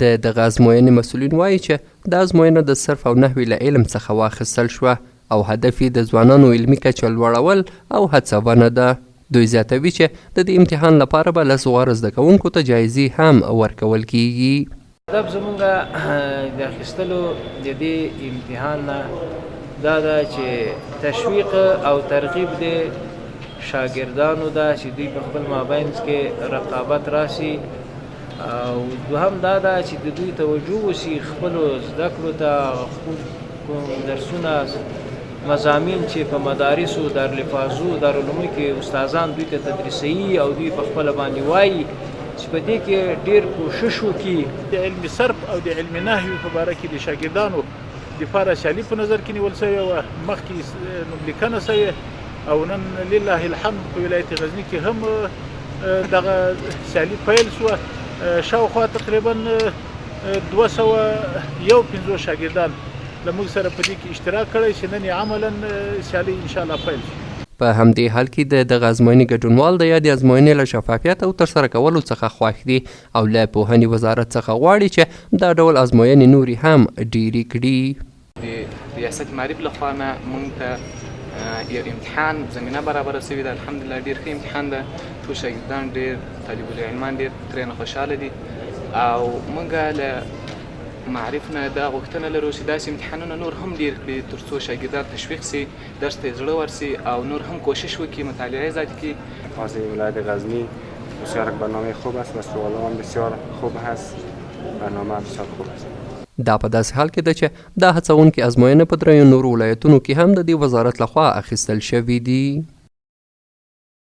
د دغه ازموینې مسؤلین وایي چې دا ازموینه د صرف او نحوې له علم څخه واخیستل شوه او هدف یې د ځوانانو علمي کچه لوړول او هڅونه ده. دوی زیاتوي چې د دې امتحان لپاره به 10 غوره زده کوونکو ته جایزې هم ورکول کیږي. هدف زمونږ د اخیستلو د دې امتحان نه دا ده چې تشویق او ترغیب د شاګردانو ده چې دوی په خپل مابینځ کې رقابت راسي، او دوهم دا ده چې د دوی توجه وشي خپلو زده کړو ته، درسونه مضامین چې په مدارسو دارالحفاظو دارالعلومو کې استادان دوی ته تدریسوي او دوی په خپله باندې وایي چې په دې کې ډېر کوشش وکړي. د علم صرف او د علم نحوي په باره کې د شاګردانو دپاره سیالي په نظر کې نیول سوې وه، مخکې نوملیکنه سوې او نن لله الحمد په ولایت غزني کې هم دغه سیالي پیل شوه. شاوخوا تقریبا 251 شاګردان له موږ سره په دې کې اشتراک کړی چې نن یې عملا سیالي انشاءالله پیل شي. په همدې حال کې د دغه ازموینې ګډونوال د یادې ازموینې له شفافیت او ترسره کولو څخه خوښ دي او له پوهنې وزارت څخه غواړي چې دا ډول ازموینې نورې هم ډیرې کړي. د ریاست معرف لخوا نه موږ ته یو امتحان زمینه برابره سوې ده. الحمدلله ډېر ښه امتحان ده، ټول شاګردان ډېر طالب العلمان ډېر ترېنه خوشحاله دي او موږ له معرف نه دا غوښتنه لرو چې داسې امتحانونه نور هم ډېر کړي تر څو شاګردان تشویق سي، درس ته زړه ورسي او نور هم کوشش وکړي مطالعه زیاده کړي. فاز ولایت غزنی بسیار برنامه خوب است و سوالان بسیار خوب هست، برنامه بسیار خوب است. دا په داسې حال کې ده چې دا هڅونکې ازموینه په 3 نورو ولایتونو کې هم د دې وزارت لخوا اخیستل شوي دي.